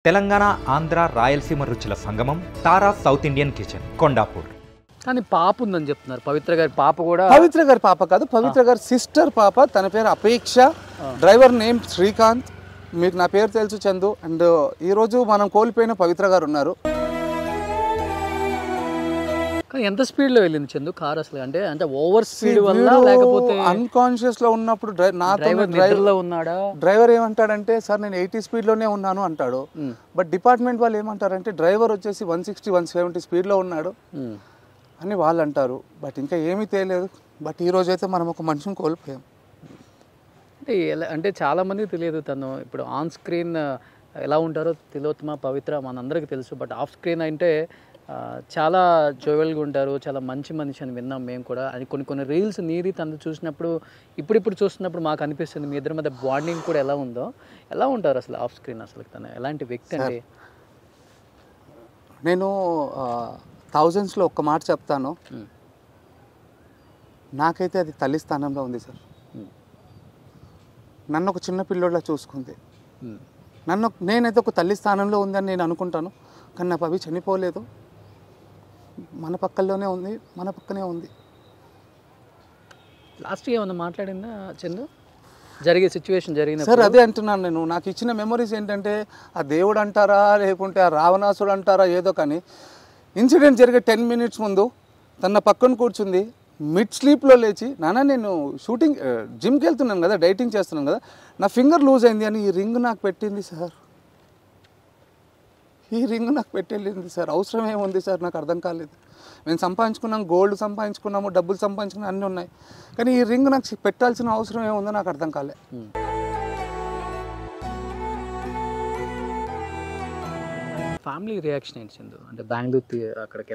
తెలంగాణ, ఆంధ్ర, రాయలసీమ రుచుల సంగమం తారా south Indian kitchen Kondapur. కానీ పాప ఉందని చెప్తున్నారు. పవిత్ర గారి పాప కూడా. పవిత్ర గారి పాప కాదు, పవిత్ర గారి సిస్టర్ పాప. తన పేరు అపేక్ష. Driver name Srikanth. మీకు నా పేరు తెలుసు, చందు. అండ్ ఈరోజు మనం కోల్పోయిన పవిత్ర గారు ఉన్నారు. కానీ ఎంత స్పీడ్ లో వెళ్ళింది చందు కార్ అసలు? అంటే ఓవర్ స్పీడ్ వల్ల లేకపోతే అన్కాన్షియస్ లో ఉన్నప్పుడు ఉన్నాడా? డ్రైవర్ ఏమంటాడంటే, సార్ నేను 80 స్పీడ్ లోనే ఉన్నాను అంటాడు. బట్ డిపార్ట్మెంట్ వాళ్ళు ఏమంటారంటే డ్రైవర్ వచ్చేసి 160, 170 స్పీడ్ లో ఉన్నాడు అని వాళ్ళు అంటారు. బట్ ఇంకా ఏమీ తెలియదు. బట్ ఈ రోజు అయితే మనం ఒక మనిషిని కోల్పోయాం. అంటే చాలా మందికి తెలియదు తను ఇప్పుడు ఆన్ స్క్రీన్ ఎలా ఉంటారో. తిలోత్తమ, పవిత్ర మనందరికీ తెలుసు. బట్ ఆఫ్ స్క్రీన్ అంటే చాలా జోవెల్గా ఉంటారు, చాలా మంచి మనిషి అని విన్నాం మేము కూడా. అది కొన్ని రీల్స్ నీది తను చూసినప్పుడు, ఇప్పుడు చూస్తున్నప్పుడు మాకు అనిపిస్తుంది మీ ఇద్దరి మధ్య బాండింగ్ కూడా ఎలా ఉందో. ఎలా ఉంటారు అసలు ఆఫ్ స్క్రీన్? అసలు తను ఎలాంటి వ్యక్తి అండి? నేను థౌజండ్స్లో ఒక్క మాట చెప్తాను. నాకైతే అది తల్లి స్థానంలో ఉంది సార్. నన్ను ఒక చిన్న పిల్లోడ్లా చూసుకుంది. నేనైతే ఒక తల్లి స్థానంలో ఉందని నేను అనుకుంటాను. కానీ నా పవి చనిపోలేదు, మన పక్కల్లోనే ఉంది, మన పక్కనే ఉంది. లాస్ట్గా ఏమన్నా మాట్లాడిందా చందు? జరిగే సిచ్యువేషన్ జరిగిన సార్ అదే అంటున్నాను నేను. నాకు ఇచ్చిన మెమరీస్ ఏంటంటే, ఆ దేవుడు అంటారా లేకుంటే ఆ రావణాసుడు అంటారా ఏదో, కానీ ఇన్సిడెంట్ జరిగే 10 మినిట్స్ ముందు తన పక్కన కూర్చుంది. మిడ్ స్లీప్లో లేచి, నాన్న నేను జిమ్కి వెళ్తున్నాను కదా, డైటింగ్ చేస్తున్నాను కదా, నా ఫింగర్ లూజ్ అయింది అని ఈ రింగ్ నాకు పెట్టింది సార్. ఈ రింగ్ నాకు పెట్టెళ్ళింది సార్. అవసరం ఏముంది సార్? నాకు అర్థం కాలేదు. మేము సంపాదించుకున్నాం, గోల్డ్ సంపాదించుకున్నాము, డబ్బులు సంపాదించుకున్నాం, అన్నీ ఉన్నాయి. కానీ ఈ రింగ్ నాకు పెట్టాల్సిన అవసరం ఏముందో నాకు అర్థం కాలే. ఫ్యామిలీ రియాక్షన్ ఏంటి చందు? అంటే బెంగళూరు అక్కడికి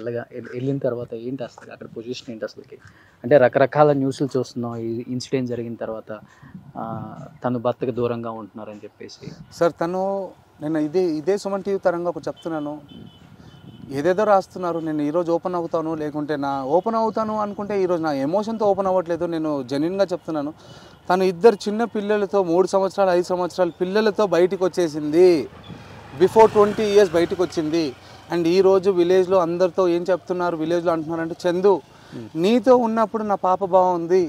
వెళ్ళిన తర్వాత ఏంటి అసలు అక్కడ పొజిషన్ ఏంటి అసలుకి? అంటే రకరకాల న్యూస్లు చూస్తున్నాం ఈ ఇన్సిడెంట్ జరిగిన తర్వాత. తను భర్తకు దూరంగా ఉంటున్నారని చెప్పేసి. సార్ నేను ఇదే సుమన్ టీవీ తరంగా ఒక చెప్తున్నాను. ఏదేదో రాస్తున్నారు. నేను ఈరోజు ఓపెన్ అవుతాను, లేకుంటే ఓపెన్ అవుతాను అనుకుంటే ఈరోజు నా ఎమోషన్తో ఓపెన్ అవ్వట్లేదు. నేను జెన్యున్గా చెప్తున్నాను. తను 2 చిన్న పిల్లలతో, 3 సంవత్సరాలు 5 సంవత్సరాల పిల్లలతో బయటికి వచ్చేసింది. బిఫోర్ 20 ఇయర్స్ బయటకు వచ్చింది. అండ్ ఈరోజు విలేజ్లో అందరితో ఏం చెప్తున్నారు, విలేజ్లో అంటున్నారంటే, చందు నీతో ఉన్నప్పుడు నా పాప బాగుంది,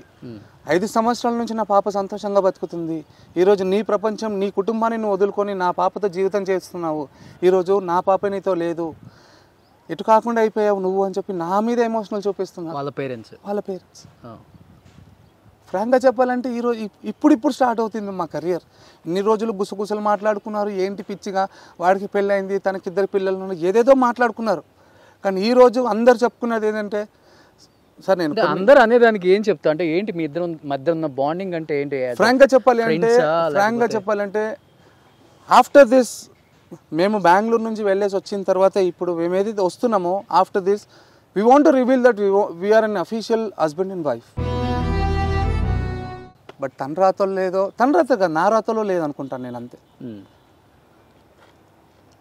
5 సంవత్సరాల నుంచి నా పాప సంతోషంగా బతుకుతుంది. ఈరోజు నీ ప్రపంచం, నీ కుటుంబాన్ని నువ్వు వదులుకొని నా పాపతో జీవితం చేస్తున్నావు. ఈరోజు నా పాప నీతో లేదు, ఎటు కాకుండా అయిపోయావు నువ్వు అని చెప్పి నా మీద ఎమోషనల్ చూపిస్తున్నారు వాళ్ళ పేరెంట్స్. ఫ్రాంక్గా చెప్పాలంటే ఈరోజు ఇప్పుడు స్టార్ట్ అవుతుంది మా కెరియర్. ఇన్ని రోజులు గుసగుసలు మాట్లాడుకున్నారు, ఏంటి పిచ్చిగా వాడికి పెళ్ళైంది, తనకి 2 పిల్లలు, ఏదేదో మాట్లాడుకున్నారు. కానీ ఈరోజు అందరు చెప్పుకున్నది ఏంటంటే, సార్ నేను అందరు అనేదానికి ఏం చెప్తా అంటే ఏంటి మీ ఇద్దరు మధ్య ఉన్న బాండింగ్ అంటే ఏంటి? ఫ్రాంక్గా చెప్పాలంటే ఆఫ్టర్ దిస్ మేము బెంగళూరు నుంచి వెళ్ళేసి వచ్చిన తర్వాత ఇప్పుడు మేము ఏదైతే వస్తున్నామో, after this we want to reveal that we are unofficial husband and wife. But తన రాతలో నా రాతలో లేదనుకుంటాను నేను, అంతే.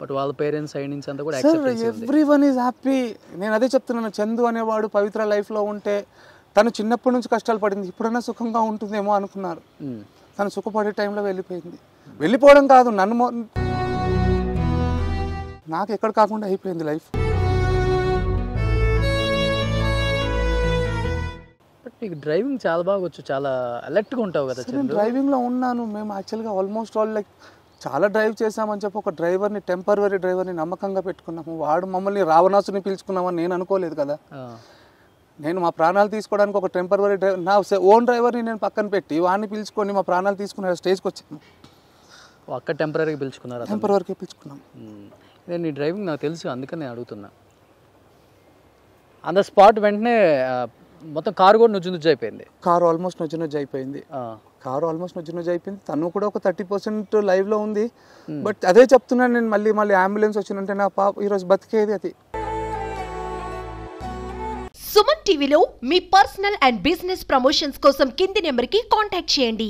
బట్ వాళ్ళ పేరెంట్స్ సైడ్ నుంచి అంతా కూడా ఎవ్రీవన్ ఈజ్ హ్యాపీ. నేను అదే చెప్తున్నాను. చందు అనేవాడు పవిత్ర లైఫ్లో ఉంటే, తను చిన్నప్పటి నుంచి కష్టాలు పడింది, ఇప్పుడైనా సుఖంగా ఉంటుందేమో అనుకున్నారు. తను సుఖపడే టైంలో వెళ్ళిపోవడం కాదు, నాకు ఎక్కడ కాకుండా అయిపోయింది లైఫ్. బట్ నీకు డ్రైవింగ్ చాలా బాగా వచ్చు, చాలా అలర్ట్గా ఉంటావు కదా? నేను డ్రైవింగ్లో ఉన్నాను. మేము యాక్చువల్గా ఆల్మోస్ట్ ఆల్ చాలా డ్రైవ్ చేసామని చెప్పి ఒక టెంపరరీ డ్రైవర్ని నమ్మకంగా పెట్టుకున్నాము. వాడు మమ్మల్ని రావణాసుని పిలుచుకున్నామని నేను అనుకోలేదు కదా. నేను మా ప్రాణాలు తీసుకోవడానికి ఒక టెంపరరీ డ్రైవర్, నా ఓన్ డ్రైవర్ని నేను పక్కన పెట్టి వాడిని పిలుచుకొని మా ప్రాణాలు తీసుకునే స్టేజ్కి వచ్చాను. అక్కడ టెంపరీగా పిలుచుకున్నారు? టెంపరీగా పిలుచుకున్నాం. నేను నీ డ్రైవింగ్ నాకు తెలుసు, అందుకని నేను అడుగుతున్నా. ఆన్ ద స్పాట్ వెంటనే మొత్తం కారు కూడా నుజ్జు అయిపోయింది. కారు ఆల్మోస్ట్ నుజ్జు అయిపోయింది. తను కూడా ఒక 30% లైవ్లో ఉంది. బట్ అదే చెప్తున్నాను నేను, మళ్ళీ అంబులెన్స్ వచ్చిందంటే నా పాప ఈరోజు బతికేది అది. సుమన్ టీవీలో మీ పర్సనల్ అండ్ బిజినెస్ ప్రమోషన్స్ కోసం కింది నెంబర్కి కాంటాక్ట్ చేయండి.